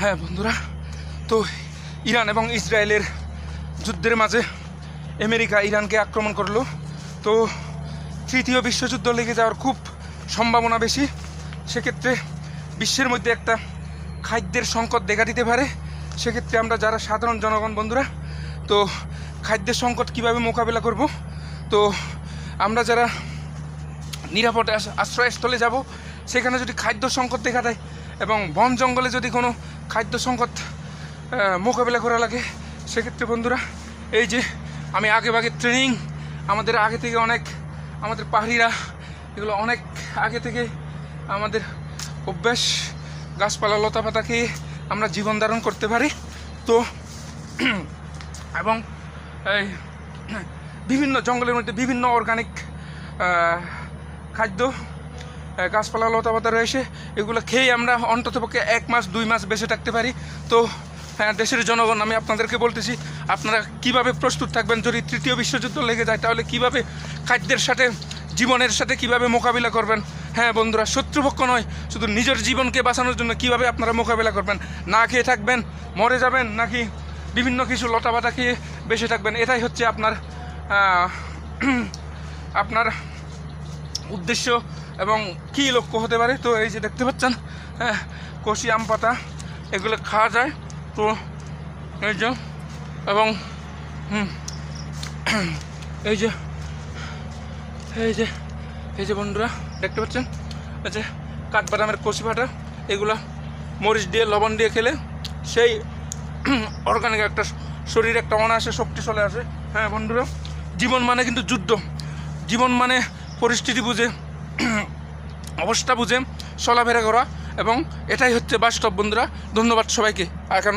হ্যাঁ বন্ধুরা, তো ইরান এবং ইসরায়েলের যুদ্ধের মাঝে আমেরিকা ইরানকে আক্রমণ করলো। তো তৃতীয় বিশ্বযুদ্ধ লেগে যাওয়ার খুব সম্ভাবনা বেশি। সেক্ষেত্রে বিশ্বের মধ্যে একটা খাদ্যের সংকট দেখা দিতে পারে। সেক্ষেত্রে আমরা যারা সাধারণ জনগণ বন্ধুরা, তো খাদ্যের সংকট কিভাবে মোকাবেলা করব, তো আমরা যারা নিরাপদ আশ্রয়স্থলে যাব, সেখানে যদি খাদ্য সংকট দেখা দেয় এবং বন জঙ্গলে যদি কোনো খাদ্য সংকট মোকাবেলা করা লাগে, সেক্ষেত্রে বন্ধুরা এই যে আমি আগে ট্রেনিং আমাদের আগে থেকে অনেক, আমাদের পাহাড়িরা এগুলো অনেক আগে থেকে আমাদের অভ্যাস, গাছপালা লতাপাতা খেয়ে আমরা জীবন ধারণ করতে পারি। তো এবং এই বিভিন্ন জঙ্গলের মধ্যে বিভিন্ন অর্গানিক খাদ্য, গাছপালা লতাপাতা রয়েছে, এগুলো খেয়ে আমরা অন্ততপক্ষে 1 মাস 2 মাস বেঁচে থাকতে পারি। তো হ্যাঁ, দেশের জনগণ, আমি আপনাদেরকে বলতেছি, আপনারা কিভাবে প্রস্তুত থাকবেন যদি তৃতীয় বিশ্বযুদ্ধ লেগে যায়, তাহলে কিভাবে খাদ্যের সাথে, জীবনের সাথে কিভাবে মোকাবিলা করবেন। হ্যাঁ বন্ধুরা, শত্রুপক্ষ নয়, শুধু নিজের জীবনকে বাঁচানোর জন্য কিভাবে আপনারা মোকাবিলা করবেন। না খেয়ে থাকবেন, মরে যাবেন, নাকি বিভিন্ন কিছু লতাপাতা খেয়ে বেঁচে থাকবেন, এটাই হচ্ছে আপনার উদ্দেশ্য এবং কী লক্ষ্য হতে পারে। তো এই যে দেখতে পাচ্ছেন, হ্যাঁ, কষি আম পাতা এগুলো খাওয়া যায়। তো এই যে এবং এই যে এই যে এই যে বন্ধুরা দেখতে পাচ্ছেন, এই যে কাঠবাদামের কষি পাতা, এগুলো মরিচ দিয়ে লবণ দিয়ে খেলে সেই অর্গানিক একটা শরীরে একটা অনায়াসে শক্তি চলে আসে। হ্যাঁ বন্ধুরা, জীবন মানে কিন্তু যুদ্ধ, জীবন মানে পরিস্থিতি বুঝে, অবস্থা বুঝে চলাফেরা করা, এবং এটাই হচ্ছে বাস্তব বন্ধুরা। ধন্যবাদ সবাইকে। এখন